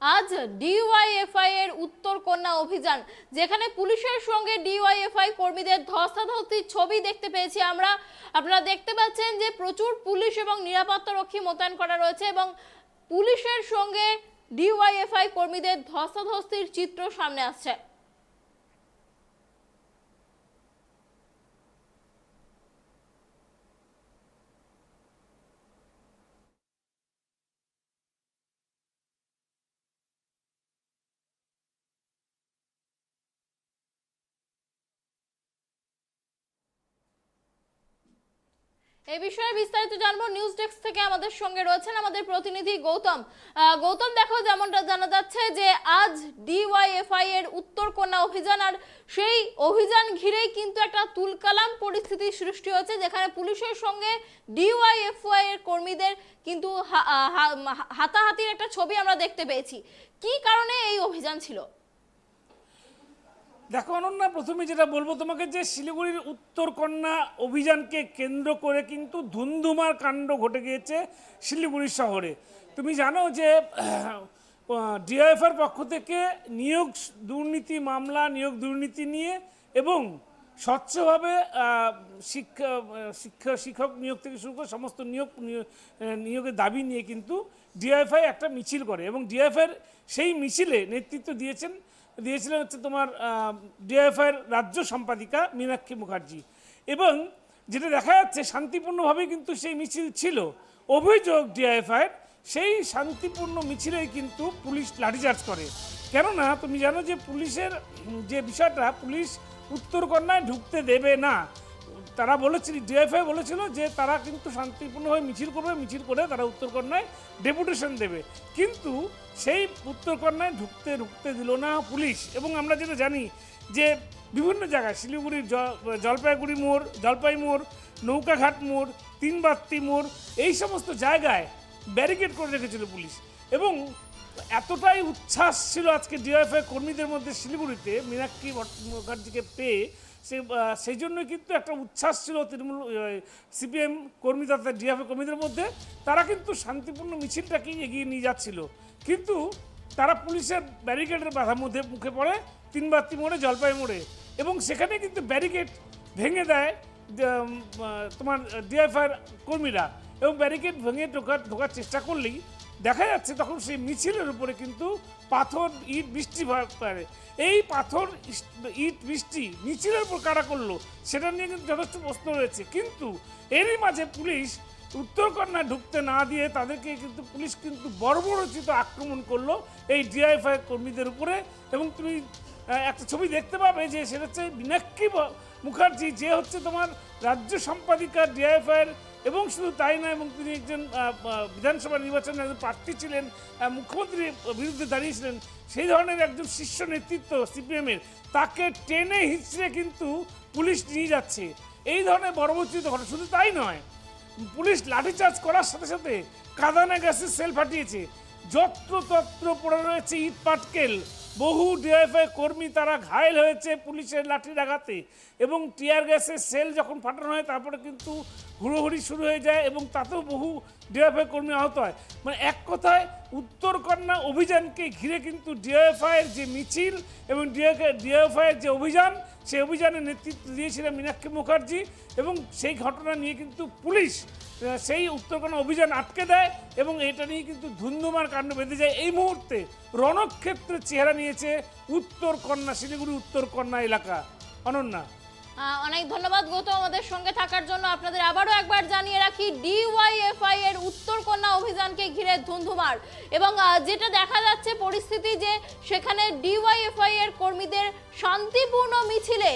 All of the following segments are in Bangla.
আজ ডিওয়াইএফআই এর উত্তরকন্যা অভিযান, যেখানে পুলিশের সঙ্গে ডিওয়াইএফআই কর্মীদের ধস্তাধস্তির ছবি দেখতে পেয়েছি আমরা। আপনারা দেখতে পাচ্ছেন যে প্রচুর পুলিশ এবং নিরাপত্তা রক্ষী মোতায়েন করা রয়েছে এবং পুলিশের সঙ্গে ডিওয়াইএফআই কর্মীদের ধস্তাধস্তির চিত্র সামনে আসছে। এই বিষয়ে বিস্তারিত জানবো নিউজ ডেস্ক থেকে। আমাদের সঙ্গে রয়েছেন আমাদের প্রতিনিধি গৌতম। গৌতম, দেখো যেমনটা জানা যাচ্ছে যে আজ ডিওয়াইএফআই এর উত্তরকন্যা অভিযান, আর সেই অভিযান ঘিরেই কিন্তু একটা তুলকালাম পরিস্থিতি সৃষ্টি হয়েছে, যেখানে পুলিশের সঙ্গে ডিওয়াইএফআই এর কর্মীদের কিন্তু হাতাহাতির একটা ছবি আমরা দেখতে পেয়েছি। কি কারণে এই অভিযান ছিল? দেখো অনন্যা, প্রথমে যেটা বলবো তোমাকে যে শিলিগুড়ির উত্তরকন্যা অভিযানকে কেন্দ্র করে কিন্তু ধুন্ধুমার কাণ্ড ঘটে গিয়েছে শিলিগুড়ি শহরে। তুমি জানো যে ডিআইএফআর পক্ষ থেকে নিয়োগ দুর্নীতি মামলা, নিয়োগ দুর্নীতি নিয়ে এবং স্বচ্ছভাবে শিক্ষক নিয়োগ থেকে শুরু করে সমস্ত নিয়োগের দাবি নিয়ে কিন্তু ডিআইএফআই একটা মিছিল করে এবং ডিআইএফআইয়ের সেই মিছিলে নেতৃত্ব দিয়েছিলেন হচ্ছে তোমার ডিআইএফআইয়ের রাজ্য সম্পাদিকা মীনাক্ষী মুখার্জি। এবং যেটা দেখা যাচ্ছে শান্তিপূর্ণভাবেই কিন্তু সেই মিছিল ছিল। অভিযোগ ডিআইএফআইয়ের সেই শান্তিপূর্ণ মিছিলেই কিন্তু পুলিশ লাঠিচার্জ করে। কেননা তুমি জানো যে পুলিশের যে বিষয়টা, পুলিশ উত্তরকন্যায় ঢুকতে দেবে না। তারা বলেছিল, ডিআইএফআই বলেছিল যে তারা কিন্তু শান্তিপূর্ণভাবে মিছিল করবে, মিছিল করে তারা উত্তরকন্যায় ডেপুটেশন দেবে, কিন্তু সেই উত্তরকন্যায় ঢুকতে দিল না পুলিশ। এবং আমরা যেটা জানি যে বিভিন্ন জায়গায় শিলিগুড়ির জলপাইগুড়ি মোড়, জলপাই মোড়, নৌকাঘাট মোড়, তিনবাত্তি মোড়, এই সমস্ত জায়গায় ব্যারিকেড করে রেখেছিল পুলিশ। এবং এতটাই উচ্ছ্বাস ছিল আজকে ডিওয়াইএফআই কর্মীদের মধ্যে শিলিগুড়িতে মীনাক্ষী মুখার্জিকে পেয়ে, সেই জন্য কিন্তু একটা উচ্ছ্বাস ছিল তৃণমূল সিপিএম কর্মী তথা ডিএফআই কর্মীদের মধ্যে। তারা কিন্তু শান্তিপূর্ণ মিছিলটাকে এগিয়ে নিয়ে যাচ্ছিল, কিন্তু তারা পুলিশের ব্যারিকেডের বাধার মধ্যে মুখে পড়ে তিনবাত্তি মোড়ে, জলপাই মোড়ে, এবং সেখানে কিন্তু ব্যারিকেড ভেঙে দেয় তোমার ডিএফআইয়ের কর্মীরা। এবং ব্যারিকেড ভেঙে ঢোকার চেষ্টা করলেই দেখা যাচ্ছে তখন সেই মিছিলের উপরে কিন্তু পাথর ইট বৃষ্টি পারে। এই পাথর ইট বৃষ্টি মিছিলের উপর কারা করলো সেটা নিয়ে কিন্তু যথেষ্ট প্রশ্ন রয়েছে। কিন্তু এরই মাঝে পুলিশ উত্তরকন্যায় ঢুকতে না দিয়ে তাদেরকে কিন্তু পুলিশ কিন্তু বর্বরোচিত আক্রমণ করলো এই ডিআইএফআই কর্মীদের উপরে। এবং তুমি একটা ছবি দেখতে পাবে যে সেটা হচ্ছে মীনাক্ষী মুখার্জি, যে হচ্ছে তোমার রাজ্য সম্পাদিকা ডিআইএফআইয়ের, এবং শুধু তাই নয়, এবং তিনি একজন বিধানসভা নির্বাচনে একজন প্রার্থী ছিলেন, মুখ্যমন্ত্রীর বিরুদ্ধে দাঁড়িয়েছিলেন, সেই ধরনের একজন শীর্ষ নেতৃত্ব সিপিএমের, তাকে টেনে হিঁচড়ে কিন্তু পুলিশ নিয়ে যাচ্ছে। এই ধরনের বর্বরোচিত ঘটনা। শুধু তাই নয়, পুলিশ লাঠিচার্জ করার সাথে সাথে কাঁদানে গ্যাসের সেল ফাটিয়েছে, যত্রতত্র পড়ে রয়েছে ইট পাটকেল। বহু ডিআইএফআই কর্মী তারা ঘায়েল হয়েছে পুলিশের লাঠির আঘাতে, এবং টিয়ার গ্যাসের সেল যখন ফাটানো হয় তারপরে কিন্তু হুড়োহুড়ি শুরু হয়ে যায় এবং তাতেও বহু ডিআইএফআই কর্মী আহত হয়। মানে এক কথায় উত্তরকন্যা অভিযানকে ঘিরে কিন্তু ডিআইএফআইয়ের যে মিছিল এবং ডিআইএফআইয়ের যে অভিযান, সেই অভিযানের নেতৃত্ব দিয়েছিলেন মীনাক্ষী মুখার্জি, এবং সেই ঘটনা নিয়ে কিন্তু পুলিশ সেই উত্তরকন্যা অভিযান আটকে দেয় এবং এটা নিয়ে কিন্তু ধুন্ধুমার কাণ্ড বেঁধে যায়। এই মুহূর্তে রণক্ষেত্রের চেহারা নিয়েছে উত্তরকন্যা, শিলিগুড়ি উত্তরকন্যা এলাকা। অনন্যা, অনেক ধন্যবাদ গৌতম আমাদের সঙ্গে থাকার জন্য। আপনাদের আবারও একবার জানিয়ে রাখি, ডিওয়াইএফআই এর উত্তরকন্যা অভিযানকে ঘিরে ধুন্ধুমার, এবং যেটা দেখা যাচ্ছে পরিস্থিতি যে সেখানে ডিওয়াইএফআই এর কর্মীদের শান্তিপূর্ণ মিছিলে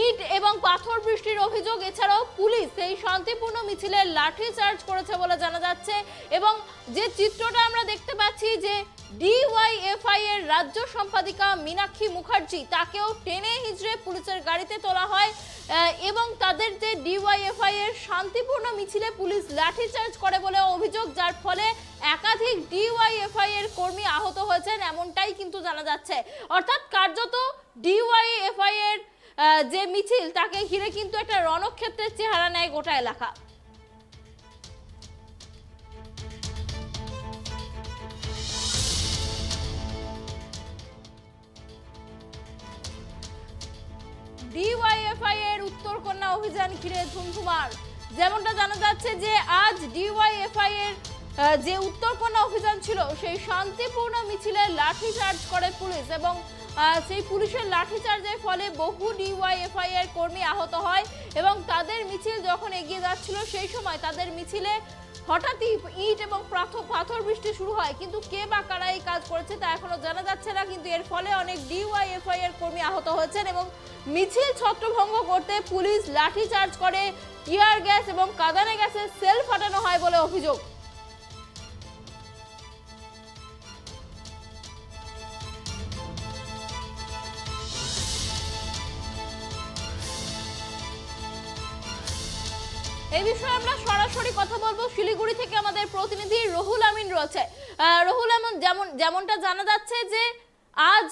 ইট এবং পাথর বৃষ্টির অভিযোগ, এছাড়াও পুলিশ সেই শান্তিপূর্ণ মিছিলে লাঠি চার্জ করেছে বলে জানা যাচ্ছে। এবং যে চিত্রটা আমরা দেখতে পাচ্ছি যে ডিওয়াইএফআই এর রাজ্য সম্পাদিকা মীনাক্ষী মুখার্জি, তাকেও টেনে হিঁচড়ে পুলিশের গাড়িতে তোলা হয় এবং তাদের যে ডিওয়াইএফআই এর শান্তিপূর্ণ মিছিলে পুলিশ লাঠিচার্জ করে বলে অভিযোগ, যার ফলে একাধিক ডিওয়াইএফআই এর কর্মী আহত হয়েছেন এমনটাই কিন্তু জানা যাচ্ছে। অর্থাৎ কার্যত ডিওয়াইএফআই এর যে মিছিল, তাকে ঘিরে কিন্তু একটা রণক্ষেত্রের চেহারা নেয় গোটা এলাকা। ডিওয়াইএফআই এর উত্তরকন্যা অভিযান ঘিরে ধুমধুমার। যেমনটা জানা যাচ্ছে যে আজ ডিওয়াইএফআই এর যে উত্তরকন্যা অভিযান ছিল সেই শান্তিপূর্ণ মিছিলে লাঠিচার্জ করে পুলিশ এবং সেই পুলিশের লাঠিচার্জের ফলে বহু ডিওয়াইএফআই এর কর্মী আহত হয় এবং তাদের মিছিল যখন এগিয়ে যাচ্ছিল সেই সময় তাদের মিছিলে হঠাৎই ইট এবং পাথর বৃষ্টি শুরু হয়, কিন্তু কে বা কারা এই কাজ করেছে তা এখনো জানা যাচ্ছে না। কিন্তু এর ফলে অনেক ডিওয়াইএফআই এর কর্মী আহত হয়েছেন এবং মিছিল ছত্রভঙ্গ করতে পুলিশ লাঠিচার্জ করে, টিয়ার গ্যাস এবং কাঁদানে গ্যাসের সেল ফাটানো হয় বলে অভিযোগ। এই বিষয়ে আমরা সরাসরি কথা বলবো, শিলিগুড়ি থেকে আমাদের প্রতিনিধি রুহুল আমিন রয়েছে। রুহুল আমিন, যেমনটা জানা যাচ্ছে যে আজ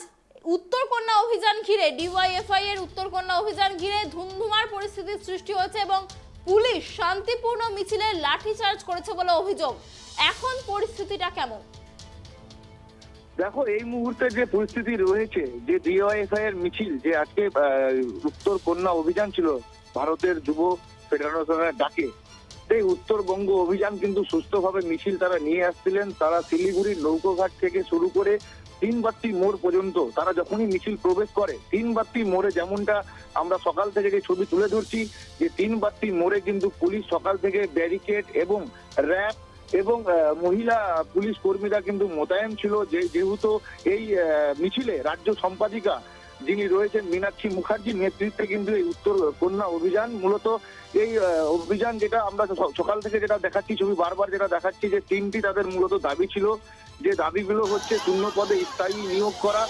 উত্তরকন্যা অভিযান ঘিরে ডিওয়াইএফআই এর উত্তরকন্যা অভিযান ঘিরে ধুমধুমার পরিস্থিতির সৃষ্টি হয়েছে এবং পুলিশ শান্তিপূর্ণ মিছিলে লাঠিচার্জ করেছে বলে অভিযোগ। এখন পরিস্থিতিটা কেমন? দেখো, এই মুহূর্তে যে পরিস্থিতি রয়েছে, যে ডিওয়াইএফআই এর মিছিল যে আজকে উত্তরকন্যা অভিযান ছিল ভারতের যুব ফেডারেশনের ডাকে, সেই উত্তরবঙ্গ অভিযান কিন্তু সুস্থভাবে মিছিল তারা নিয়ে আসছিলেন। তারা শিলিগুড়ির নৌকোঘাট থেকে শুরু করে তিনবাত্তি মোড় পর্যন্ত তারা যখনই মিছিল প্রবেশ করে, তিনবাত্তি মোড়ে যেমনটা আমরা সকাল থেকে যে ছবি তুলে ধরছি, যে তিনবাত্তি মোড়ে কিন্তু পুলিশ সকাল থেকে ব্যারিকেড এবং র্যাব এবং মহিলা পুলিশ কর্মীরা কিন্তু মোতায়েন ছিল। যেহেতু এই মিছিলে রাজ্য সম্পাদিকা যিনি রয়েছেন মীনাক্ষী মুখার্জির নেতৃত্বে কিন্তু এই উত্তরকন্যা অভিযান, মূলত এই অভিযান যেটা আমরা সকাল থেকে যেটা দেখাচ্ছি ছবি বারবার যেটা দেখাচ্ছি, যে তিনটি তাদের মূলত দাবি ছিল। যে দাবিগুলো হচ্ছে শূন্য পদে স্থায়ী নিয়োগ করা,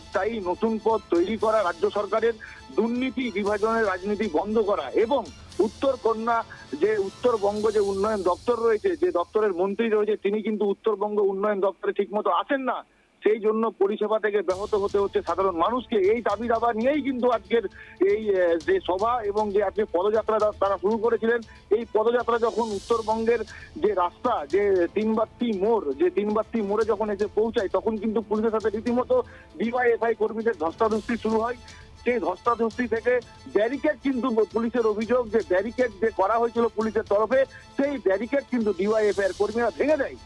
স্থায়ী নতুন পদ তৈরি করা, রাজ্য সরকারের দুর্নীতি বিভাজনের রাজনীতি বন্ধ করা এবং উত্তরকন্যা যে উত্তরবঙ্গ যে উন্নয়ন দপ্তর রয়েছে, যে দপ্তরের মন্ত্রী রয়েছে, তিনি কিন্তু উত্তরবঙ্গ উন্নয়ন দপ্তরে ঠিকমতো আসেন না, সেই জন্য পরিষেবা থেকে ব্যাহত হতে হচ্ছে সাধারণ মানুষকে। এই দাবি দাবা নিয়েই কিন্তু আজকের এই যে সভা এবং যে আজকে পদযাত্রা তারা শুরু করেছিলেন। এই পদযাত্রা যখন উত্তরবঙ্গের যে রাস্তা, যে তিনবাত্তি মোড়ে যখন এসে পৌঁছায়, তখন কিন্তু পুলিশের সাথে রীতিমতো ডিওয়াইএফআই কর্মীদের ধস্তাধস্তি শুরু হয়। সেই ধস্তাধস্তি থেকে ব্যারিকেড কিন্তু পুলিশের অভিযোগ যে ব্যারিকেড যে করা হয়েছিল পুলিশের তরফে, সেই ব্যারিকেড কিন্তু ডিওয়াইএফআই এর কর্মীরা ভেঙে দেয়।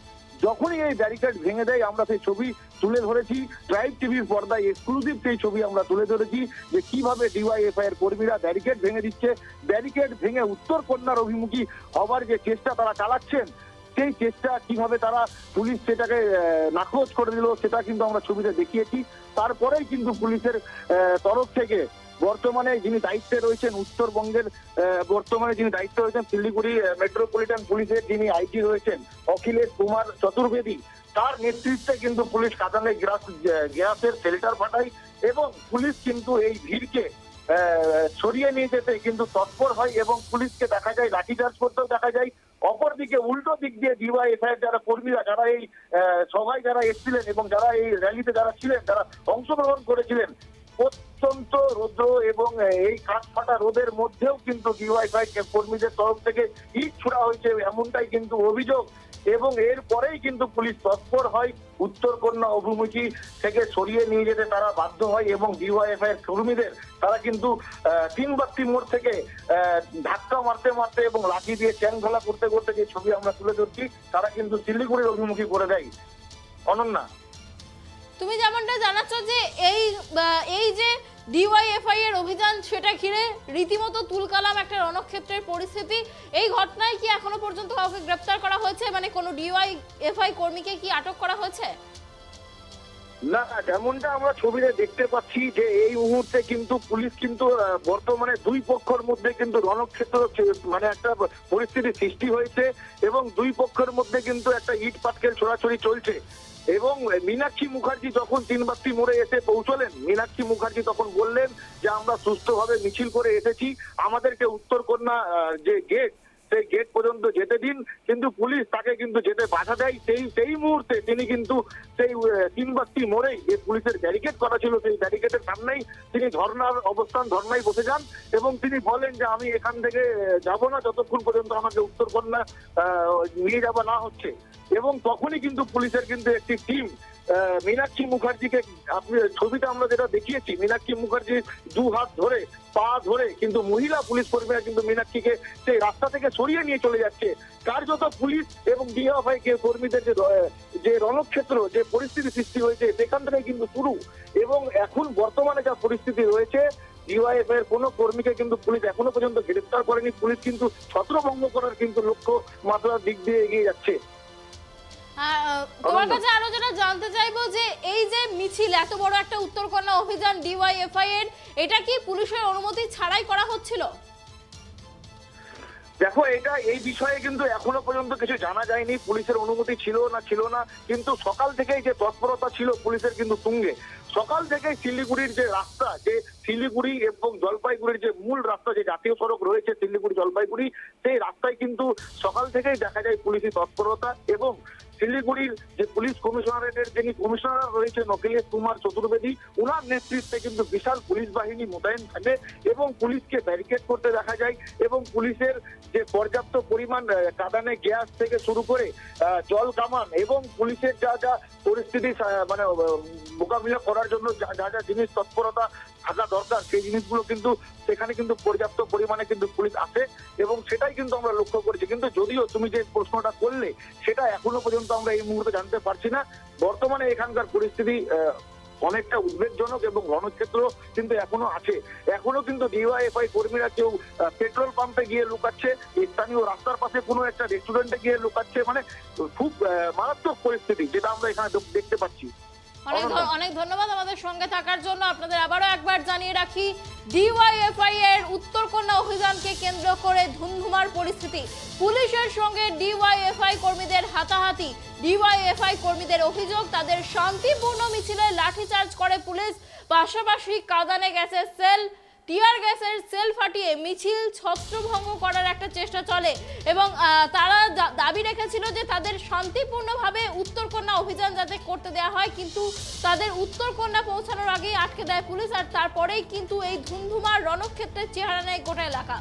যখনই এই ব্যারিকেড ভেঙে দেয়, আমরা সেই ছবি তুলে ধরেছি, ট্রাইব টিভির পর্দায় এক্সক্লুসিভ সেই ছবি আমরা তুলে ধরেছি যে কিভাবে ডিওয়াইএফআই এর কর্মীরা ব্যারিকেড ভেঙে দিচ্ছে। ব্যারিকেড ভেঙে উত্তরকন্যার অভিমুখী হবার যে চেষ্টা তারা চালাচ্ছেন, সেই চেষ্টা কিভাবে তারা পুলিশ সেটাকে নাকচ করে দিল সেটা কিন্তু আমরা ছবিতে দেখিয়েছি। তারপরেই কিন্তু পুলিশের তরফ থেকে বর্তমানে যিনি দায়িত্বে রয়েছেন উত্তরবঙ্গের, বর্তমানে যিনি দায়িত্বে রয়েছেন শিলিগুড়ি মেট্রোপলিটন পুলিশের যিনি আইজি রয়েছেন অখিলেশ কুমার চতুর্বেদী, তার নেতৃত্বে কিন্তু পুলিশ কাঁদানে গ্যাসের শেল্টার পাঠায় এবং পুলিশ কিন্তু এই ভিড়কে সরিয়ে নিয়ে যেতে কিন্তু তৎপর হয় এবং পুলিশকে দেখা যায় লাঠিচার্জ করতেও দেখা যায়। অপরদিকে উল্টো দিক দিয়ে ডিওয়াইএফআই এর যারা কর্মীরা, যারা এই সভায় যারা এসেছিলেন এবং যারা এই র্যালিতে যারা ছিলেন, যারা অংশগ্রহণ করেছিলেন, অত্যন্ত রৌদ্র এবং এই কাঠ ফাটা রোদের মধ্যেও কিন্তু ডিওয়াইফাই কর্মীদের তরফ থেকে ইট ছোড়া হয়েছে, এমনটাই কিন্তু অভিযোগ। এবং এরপরেই কিন্তু পুলিশ তৎপর হয়, উত্তরকন্যা অভিমুখী থেকে সরিয়ে নিয়ে যেতে তারা বাধ্য হয় এবং ডিওয়াইফাই এর কর্মীদের তারা কিন্তু তিনবাত্তি মোড় থেকে ধাক্কা মারতে মারতে এবং লাঠি দিয়ে চ্যাংঘোলা করতে করতে যে ছবি আমরা তুলে ধরছি, তারা কিন্তু শিলিগুড়ির অভিমুখী করে দেয়। অনন্যা, তুমি যেমনটা জানাচ্ছ যে এই যে ডিওয়াইএফআই এর অভিযান, সেটা ঘিরে রীতিমতো তুলকালাম একটা রণক্ষেত্রের পরিস্থিতি। এই ঘটনায় কি এখনো পর্যন্ত কাউকে গ্রেপ্তার করা হয়েছে, মানে কোনো ডিওয়াইএফআই কর্মীকে কি আটক করা হয়েছে? না, যেমনটা আমরা ছবিতে দেখতে পাচ্ছি যে এই মুহূর্তে কিন্তু পুলিশ কিন্তু বর্তমানে দুই পক্ষের মধ্যে কিন্তু রণক্ষেত্র মানে একটা পরিস্থিতি সৃষ্টি হয়েছে এবং দুই পক্ষের মধ্যে কিন্তু একটা ইট পাটকেল ছোড়াছড়ি চলছে। এবং মীনাক্ষী মুখার্জি যখন তিনবাত্তি মোড়ে এসে পৌঁছলেন, মীনাক্ষী মুখার্জি তখন বললেন যে আমরা সুস্থভাবে মিছিল করে এসেছি, আমাদেরকে উত্তরকন্যা যে গেট, সেই গেট পর্যন্ত যেতে দিন। কিন্তু পুলিশ তাকে কিন্তু যেতে বাধা দেয়। সেই মুহূর্তে তিনি কিন্তু সেই তিনবাত্তি মোড়েই যে পুলিশের ব্যারিকেড করা ছিল, সেই ব্যারিকেডের সামনেই তিনি ধর্নায় বসে যান এবং তিনি বলেন যে আমি এখান থেকে যাব না যতক্ষণ পর্যন্ত আমাকে উত্তরকন্যা নিয়ে যাওয়া না হচ্ছে। এবং তখনই কিন্তু পুলিশের কিন্তু একটি টিম মীনাক্ষী মুখার্জিকে, আপনি ছবিটা আমরা যেটা দেখিয়েছি, মীনাক্ষী মুখার্জি দু হাত ধরে পা ধরে কিন্তু মহিলা পুলিশ কর্মীরা কিন্তু মীনাক্ষীকে সেই রাস্তা থেকে সরিয়ে নিয়ে চলে যাচ্ছে। কার্যত পুলিশ এবং ডিওয়াইএফআই কর্মীদের যে রণক্ষেত্র, যে পরিস্থিতি সৃষ্টি হয়েছে সেখান থেকে কিন্তু শুরু। এবং এখন বর্তমানে যা পরিস্থিতি রয়েছে, ডিওয়াইএফআই এর কোনো কর্মীকে কিন্তু পুলিশ এখনো পর্যন্ত গ্রেফতার করেনি। পুলিশ কিন্তু ছত্রভঙ্গ করার কিন্তু লক্ষ্য মাত্রার দিক দিয়ে এগিয়ে যাচ্ছে। তোমার কাছে আরো যেটা জানতে চাইবো যে এই যে মিছিল, এত বড় একটা উত্তরকন্যা অভিযান ডিওয়াইএফআই এর, এটা কি পুলিশের অনুমতি ছাড়াই করা হচ্ছিল? দেখো, এই বিষয়ে কিন্তু এখনো পর্যন্ত কিছু জানা যায়নি, পুলিশের অনুমতি ছিল না, কিন্তু সকাল থেকেই যে তৎপরতা ছিল পুলিশের কিন্তু তুঙ্গে। সকাল থেকে শিলিগুড়ির যে রাস্তা, যে শিলিগুড়ি এবং জলপাইগুড়ির যে মূল রাস্তা, যে জাতীয় সড়ক রয়েছে শিলিগুড়ি জলপাইগুড়ি, সেই রাস্তায় কিন্তু সকাল থেকেই দেখা যায় পুলিশি তৎপরতা। এবং শিলিগুড়ির যে পুলিশ কমিশনারেটের যিনি কমিশনার রয়েছে নকিলেশ কুমার চতুর্বেদী, উনার নেতৃত্বে কিন্তু বিশাল পুলিশ বাহিনী মোতায়েন থাকে এবং পুলিশকে ব্যারিকেড করতে দেখা যায়। এবং পুলিশের যে পর্যাপ্ত পরিমাণ কাঁদানে গ্যাস থেকে শুরু করে জল কামান এবং পুলিশের যা যা পরিস্থিতি মানে মোকাবিলা করার জন্য যা যা জিনিস তৎপরতা থাকা দরকার, সেই জিনিসগুলো কিন্তু সেখানে কিন্তু পর্যাপ্ত পরিমাণে কিন্তু পুলিশ আসে এবং সেটাই কিন্তু আমরা লক্ষ্য করেছি। কিন্তু যদিও তুমি যে প্রশ্নটা করলে সেটা এখনো পর্যন্ত আমরা এই মুহূর্তে জানতে পারছি না। বর্তমানে এখানকার পরিস্থিতি অনেকটা উদ্বেগজনক এবং রণক্ষেত্র কিন্তু এখনো আছে। এখনো কিন্তু ডিওয়াইএফআই কর্মীরা কেউ পেট্রোল পাম্পে গিয়ে লুকাচ্ছে, স্থানীয় রাস্তার পাশে কোনো একটা রেস্টুরেন্টে গিয়ে লুকাচ্ছে, মানে খুব মারাত্মক পরিস্থিতি যেটা আমরা এখানে দেখতে পাচ্ছি। অনেক ধন্যবাদ আমাদের সঙ্গে থাকার জন্য। আপনাদের আবারও একবার জানিয়ে রাখি, ডিওয়াইএফআই এর উত্তরকন্যা অভিযানকে কেন্দ্র করে ধুমধুমার পরিস্থিতি। পুলিশের সঙ্গে ডিওয়াইএফআই কর্মীদের হাতাহাতি। ডিওয়াইএফআই কর্মীদের অভিযোগ, তাদের শান্তিপূর্ণ মিছিলে লাঠিচার্জ করে পুলিশ, পাশাপাশি কাঁদানে গ্যাসের সেল, টিয়ার গ্যাসের সেল ফাটিয়ে মিছিল ছত্রভঙ্গ করার একটা চেষ্টা চলে। এবং তারা দাবি রেখেছিল যে তাদের শান্তিপূর্ণভাবে উত্তরকন্যা অভিযান যাতে করতে দেওয়া হয়, কিন্তু তাদের উত্তরকন্যা পৌঁছানোর আগেই আটকে দেয় পুলিশ। আর তারপরেই কিন্তু এই ধুমধুমার রণক্ষেত্রের চেহারা নেয় গোটা এলাকা।